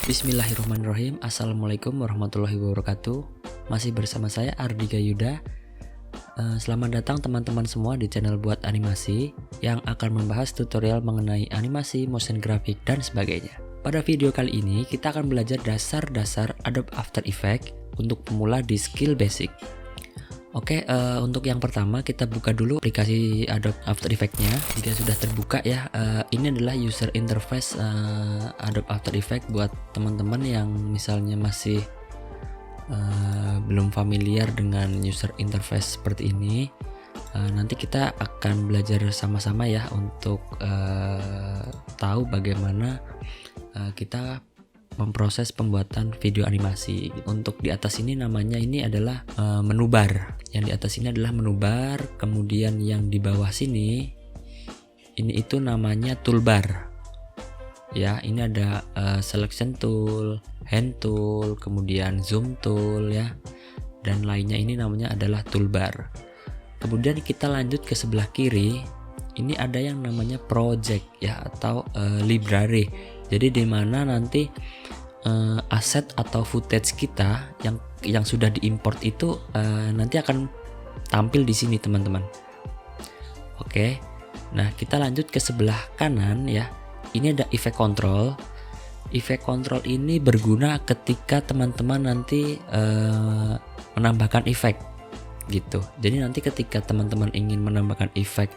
Bismillahirrahmanirrahim. Assalamualaikum warahmatullahi wabarakatuh. Masih bersama saya Ardika Yuda. Selamat datang teman-teman semua di channel Buat Animasi yang akan membahas tutorial mengenai animasi, motion graphic, dan sebagainya. Pada video kali ini kita akan belajar dasar-dasar Adobe After Effects untuk pemula di skill basic. Oke, untuk yang pertama kita buka dulu aplikasi Adobe After Effects-nya. Jika sudah terbuka ya, ini adalah user interface Adobe After Effects buat teman-teman yang misalnya masih belum familiar dengan user interface seperti ini. Nanti kita akan belajar sama-sama ya untuk tahu bagaimana kita memproses pembuatan video animasi. Untuk di atas ini namanya ini adalah menu bar. Yang di atas ini adalah menu bar, kemudian yang di bawah sini ini itu namanya toolbar. Ya, ini ada selection tool, hand tool, kemudian zoom tool ya. Dan lainnya ini namanya adalah toolbar. Kemudian kita lanjut ke sebelah kiri. Ini ada yang namanya project ya atau library. Jadi di mana nanti aset atau footage kita yang sudah diimport itu nanti akan tampil di sini teman-teman. Oke. Nah, kita lanjut ke sebelah kanan ya. Ini ada effect control. Effect control ini berguna ketika teman-teman nanti menambahkan efek gitu. Jadi nanti ketika teman-teman ingin menambahkan efek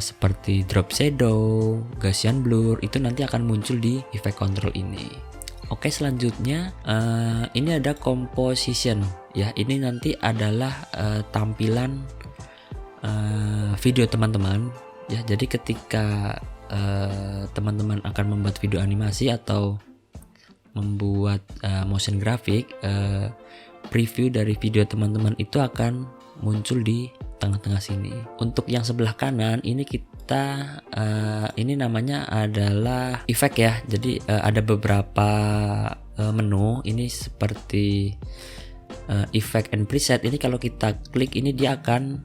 seperti drop shadow, Gaussian blur, itu nanti akan muncul di effect control ini. Oke, selanjutnya ini ada composition ya. Ini nanti adalah tampilan video teman-teman ya. Jadi ketika teman-teman akan membuat video animasi atau membuat motion graphic, preview dari video teman-teman itu akan muncul di tengah-tengah sini. Untuk yang sebelah kanan ini kita ini namanya adalah efek ya. Jadi ada beberapa menu ini seperti effect and preset. Ini kalau kita klik ini dia akan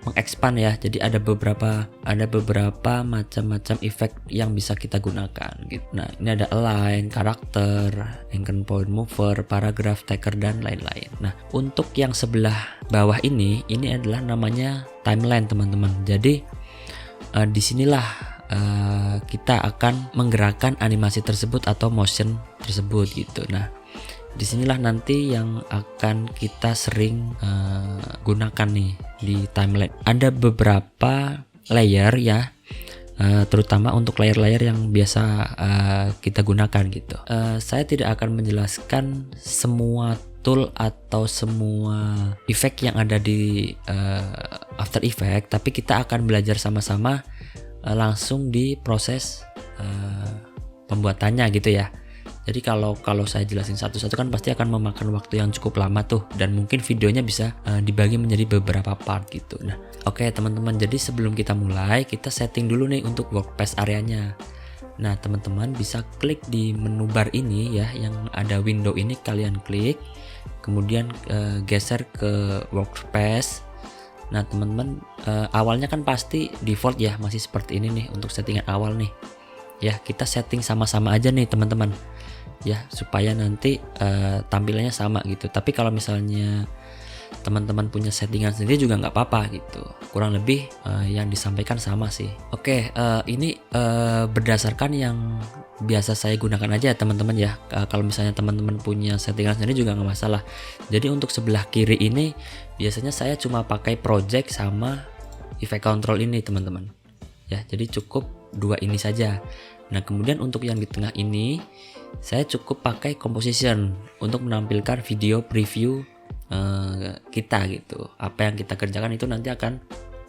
mengexpand ya. Jadi ada beberapa macam-macam efek yang bisa kita gunakan gitu. Nah, ini ada align, karakter, anchor point mover, paragraph taker, dan lain-lain. Nah, untuk yang sebelah bawah ini adalah namanya timeline teman-teman. Jadi disinilah kita akan menggerakkan animasi tersebut atau motion tersebut gitu. Nah, disinilah nanti yang akan kita sering gunakan nih di timeline. Ada beberapa layer ya, terutama untuk layer-layer yang biasa kita gunakan gitu. Saya tidak akan menjelaskan semua tool atau semua efek yang ada di After Effects, tapi kita akan belajar sama-sama langsung di proses pembuatannya gitu ya. Jadi kalau saya jelasin satu-satu kan pasti akan memakan waktu yang cukup lama tuh, dan mungkin videonya bisa dibagi menjadi beberapa part gitu. Nah, oke teman-teman, jadi sebelum kita mulai kita setting dulu nih untuk workspace areanya. Nah, teman-teman bisa klik di menu bar ini ya, yang ada window ini kalian klik, kemudian geser ke workspace. Nah, teman-teman awalnya kan pasti default ya, masih seperti ini nih untuk settingan awal nih. Ya, kita setting sama-sama aja nih teman-teman. Ya, supaya nanti tampilannya sama gitu. Tapi kalau misalnya teman-teman punya settingan sendiri juga nggak apa-apa gitu. Kurang lebih yang disampaikan sama sih. Oke, ini berdasarkan yang biasa saya gunakan aja teman-teman ya. Kalau misalnya teman-teman punya settingan sendiri juga nggak masalah. Jadi untuk sebelah kiri ini biasanya saya cuma pakai project sama effect control ini teman-teman. Ya, jadi cukup dua ini saja. Nah, kemudian untuk yang di tengah ini saya cukup pakai composition untuk menampilkan video preview kita gitu. Apa yang kita kerjakan itu nanti akan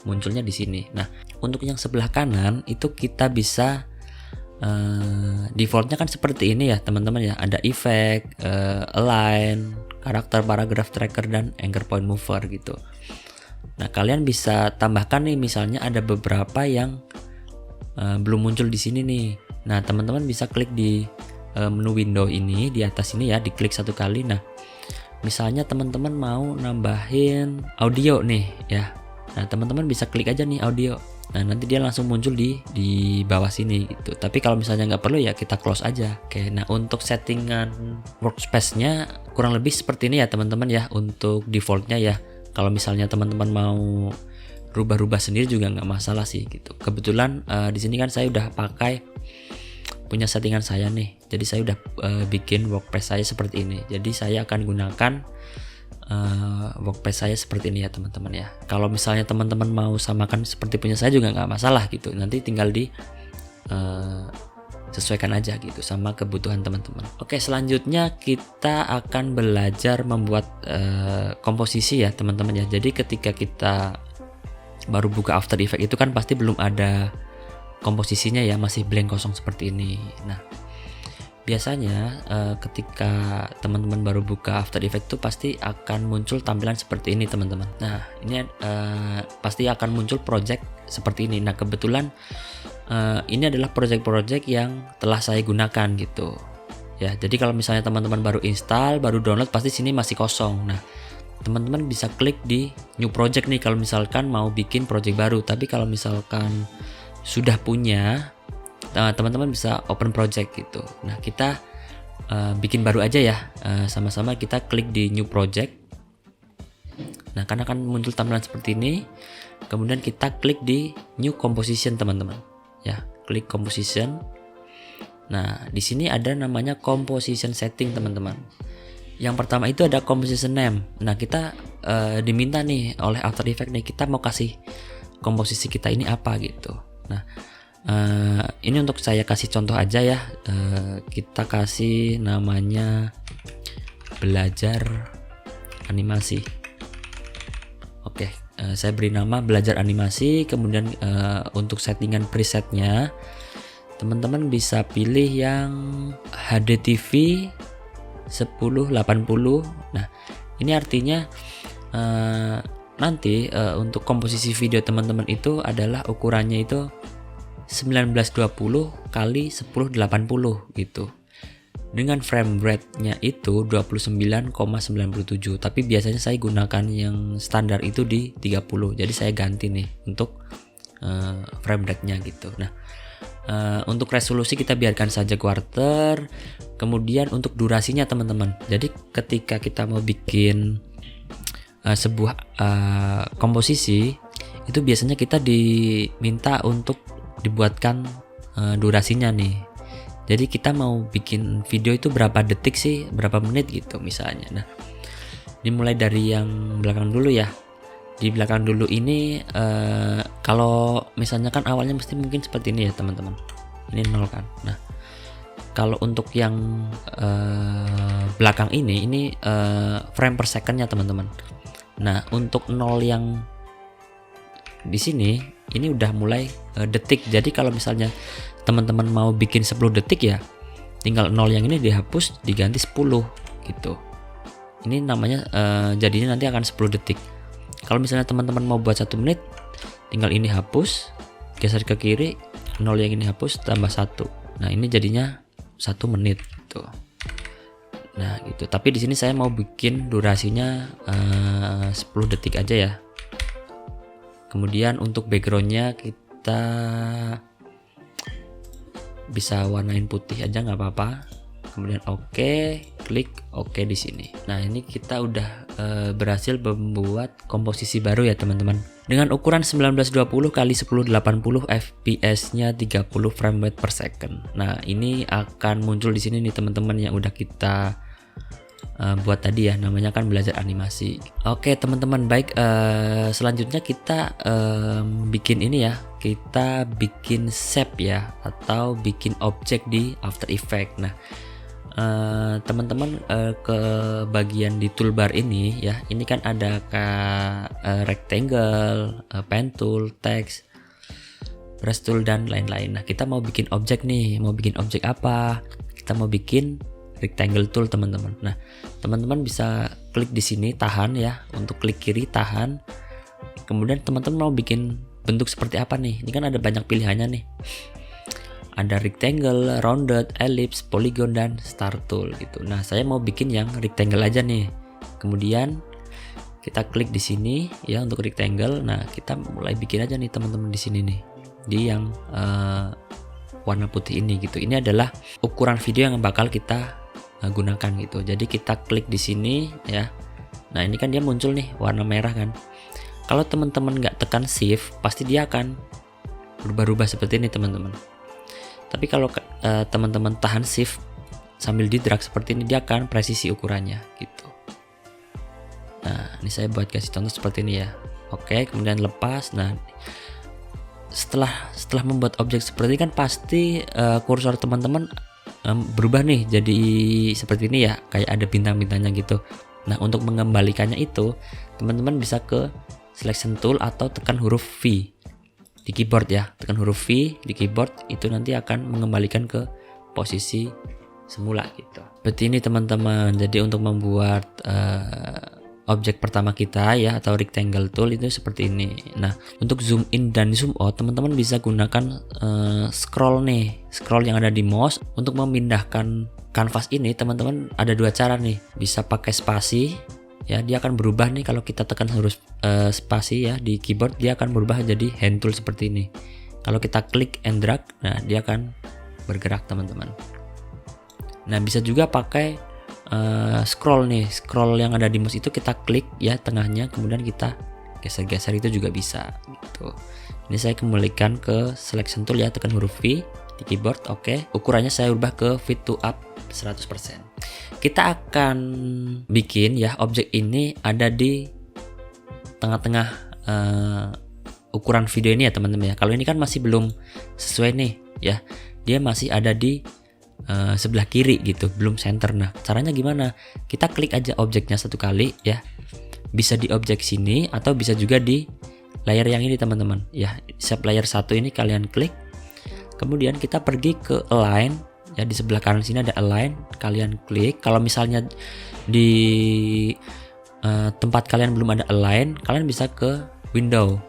munculnya di sini. Nah, untuk yang sebelah kanan itu kita bisa defaultnya kan seperti ini ya teman-teman ya. Ada efek, align, karakter, paragraph tracker, dan anchor point mover gitu. Nah, kalian bisa tambahkan nih, misalnya ada beberapa yang belum muncul di sini nih. Nah, teman-teman bisa klik di menu window ini di atas ini ya, diklik satu kali. Nah, misalnya teman-teman mau nambahin audio nih ya. Nah, teman-teman bisa klik aja nih audio. Nah nanti dia langsung muncul di bawah sini gitu. Tapi kalau misalnya nggak perlu ya kita close aja. Oke, nah untuk settingan workspace-nya kurang lebih seperti ini ya teman-teman ya, untuk defaultnya ya. Kalau misalnya teman-teman mau rubah-rubah sendiri juga nggak masalah sih gitu. Kebetulan di sini kan saya udah pakai punya settingan saya nih. Jadi saya udah bikin workspace saya seperti ini. Jadi saya akan gunakan workspace saya seperti ini ya teman-teman ya. Kalau misalnya teman-teman mau samakan seperti punya saya juga nggak masalah gitu. Nanti tinggal di sesuaikan aja gitu sama kebutuhan teman-teman. Oke, selanjutnya kita akan belajar membuat komposisi ya teman-teman ya. Jadi ketika kita baru buka After Effects itu kan pasti belum ada komposisinya ya, masih blank kosong seperti ini. Nah biasanya ketika teman-teman baru buka After Effects itu pasti akan muncul tampilan seperti ini teman-teman. Nah ini pasti akan muncul project seperti ini. Nah kebetulan ini adalah project-project yang telah saya gunakan gitu ya. Jadi kalau misalnya teman-teman baru install, baru download, pasti sini masih kosong. Nah teman-teman bisa klik di new project nih kalau misalkan mau bikin project baru. Tapi kalau misalkan sudah punya, teman-teman bisa open project gitu. Nah kita bikin baru aja ya, sama-sama kita klik di new project. Nah kan akan muncul tampilan seperti ini. Kemudian kita klik di new composition teman-teman ya, klik composition. Nah di sini ada namanya composition setting teman-teman. Yang pertama itu ada composition name. Nah kita diminta nih oleh After Effects nih, kita mau kasih komposisi kita ini apa gitu. Nah ini untuk saya kasih contoh aja ya, kita kasih namanya belajar animasi. Oke, saya beri nama belajar animasi. Kemudian untuk settingan presetnya teman-teman bisa pilih yang HDTV 1080. Nah ini artinya nanti untuk komposisi video teman-teman itu adalah ukurannya itu 1920 kali 1080 gitu. Dengan frame rate-nya itu 29,97. Tapi biasanya saya gunakan yang standar itu di 30. Jadi saya ganti nih untuk frame rate-nya gitu. Nah, untuk resolusi kita biarkan saja quarter. Kemudian untuk durasinya teman-teman. Jadi ketika kita mau bikin sebuah komposisi itu biasanya kita diminta untuk dibuatkan durasinya nih. Jadi kita mau bikin video itu berapa detik sih, berapa menit gitu misalnya. Nah dimulai dari yang belakang dulu ya. Di belakang dulu ini kalau misalnya kan awalnya mesti mungkin seperti ini ya teman-teman. Ini 0 kan. Nah kalau untuk yang belakang ini frame per secondnya teman-teman. Nah untuk 0 yang di sini ini udah mulai detik. Jadi kalau misalnya teman-teman mau bikin 10 detik ya tinggal 0 yang ini dihapus, diganti 10 gitu. Ini namanya jadinya nanti akan 10 detik. Kalau misalnya teman-teman mau buat 1 menit, tinggal ini hapus, geser ke kiri, 0 yang ini hapus, tambah 1. Nah ini jadinya 1 menit gitu. Nah gitu. Tapi di sini saya mau bikin durasinya 10 detik aja ya. Kemudian untuk backgroundnya kita bisa warnain putih aja nggak apa-apa. Kemudian oke, klik oke di sini. Nah ini kita udah berhasil membuat komposisi baru ya teman-teman. Dengan ukuran 1920 x 1080 fps-nya 30 frame rate per second. Nah ini akan muncul di sini nih teman-teman yang udah kita buat tadi ya, namanya kan belajar animasi. Oke teman-teman, baik, selanjutnya kita bikin ini ya, kita bikin shape ya, atau bikin objek di After Effects. Nah teman-teman ke bagian di toolbar ini ya, ini kan ada rectangle, pen tool, text, brush tool dan lain-lain. Nah kita mau bikin objek nih, mau bikin objek apa? Kita mau bikin rectangle tool teman-teman. Nah teman-teman bisa klik di sini, tahan ya, untuk klik kiri tahan. Kemudian teman-teman mau bikin bentuk seperti apa nih? Ini kan ada banyak pilihannya nih. Ada rectangle, rounded, ellipse, polygon, dan star tool gitu. Nah saya mau bikin yang rectangle aja nih. Kemudian Kita klik di sini ya untuk rectangle. Nah, kita mulai bikin aja nih teman-teman di sini nih, di yang warna putih ini gitu. Ini adalah ukuran video yang bakal kita gunakan gitu. Jadi kita klik di sini ya. Nah, ini kan dia muncul nih warna merah kan. Kalau teman-teman nggak tekan shift, pasti dia akan berubah-ubah seperti ini teman-teman. Tapi kalau teman-teman tahan shift sambil di drag seperti ini, dia akan presisi ukurannya gitu. Nah, ini saya buat kasih contoh seperti ini ya. Oke, kemudian lepas. Nah, setelah membuat objek seperti ini kan pasti kursor teman-teman berubah nih jadi seperti ini ya, kayak ada bintang-bintangnya gitu. Nah, untuk mengembalikannya itu teman-teman bisa ke selection tool atau tekan huruf V di keyboard ya. Tekan huruf V di keyboard, itu nanti akan mengembalikan ke posisi semula gitu. Seperti ini teman-teman. Jadi untuk membuat objek pertama kita ya, atau rectangle tool itu seperti ini. Nah, untuk zoom in dan zoom out teman-teman bisa gunakan scroll yang ada di mouse. Untuk memindahkan kanvas ini teman-teman ada dua cara nih. Bisa pakai spasi ya, dia akan berubah nih kalau kita tekan huruf spasi ya di keyboard, dia akan berubah jadi hand tool seperti ini. Kalau kita klik and drag, nah dia akan bergerak teman-teman. Nah, bisa juga pakai scroll yang ada di mouse itu kita klik ya tengahnya, kemudian kita geser-geser, itu juga bisa gitu. Ini saya kembalikan ke selection tool ya, tekan huruf V di keyboard. Oke. Ukurannya saya ubah ke fit to up 100%. Kita akan bikin ya objek ini ada di tengah-tengah ukuran video ini ya teman-teman ya. Kalau ini kan masih belum sesuai nih ya, dia masih ada di sebelah kiri gitu, belum center. Nah, caranya gimana? Kita klik aja objeknya satu kali ya, bisa di objek sini atau bisa juga di layer yang ini teman-teman ya. Shape layer 1 ini kalian klik, kemudian kita pergi ke align ya, di sebelah kanan sini ada align, kalian klik. Kalau misalnya di tempat kalian belum ada align, kalian bisa ke window,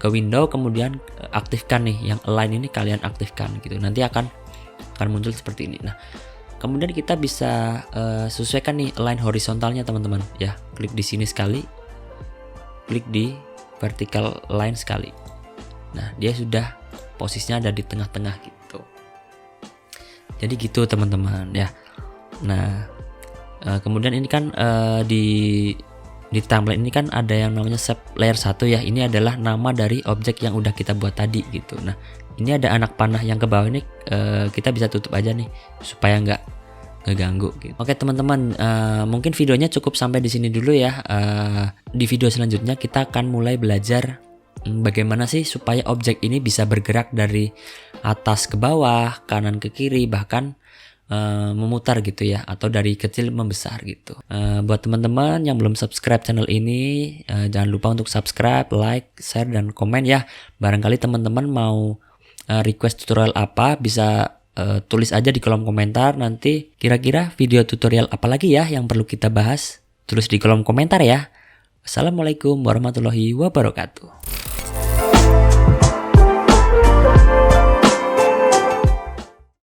kemudian aktifkan nih yang align ini, kalian aktifkan gitu, nanti akan muncul seperti ini. Nah, kemudian kita bisa sesuaikan nih align horizontalnya teman-teman ya. Klik di sini sekali, klik di vertical line sekali. Nah, dia sudah posisinya ada di tengah-tengah gitu. Jadi gitu teman-teman ya. Nah, kemudian ini kan di template ini kan ada yang namanya shape layer 1 ya. Ini adalah nama dari objek yang udah kita buat tadi gitu. Nah, ini ada anak panah yang ke bawah ini, kita bisa tutup aja nih supaya nggak ngeganggu gitu. Oke teman-teman, mungkin videonya cukup sampai di sini dulu ya. Di video selanjutnya kita akan mulai belajar bagaimana sih supaya objek ini bisa bergerak dari atas ke bawah, kanan ke kiri, bahkan memutar gitu ya, atau dari kecil membesar gitu. Buat teman-teman yang belum subscribe channel ini, jangan lupa untuk subscribe, like, share, dan komen ya. Barangkali teman-teman mau request tutorial apa, bisa tulis aja di kolom komentar. Nanti kira-kira video tutorial apa lagi ya yang perlu kita bahas, tulis di kolom komentar ya. Assalamualaikum warahmatullahi wabarakatuh.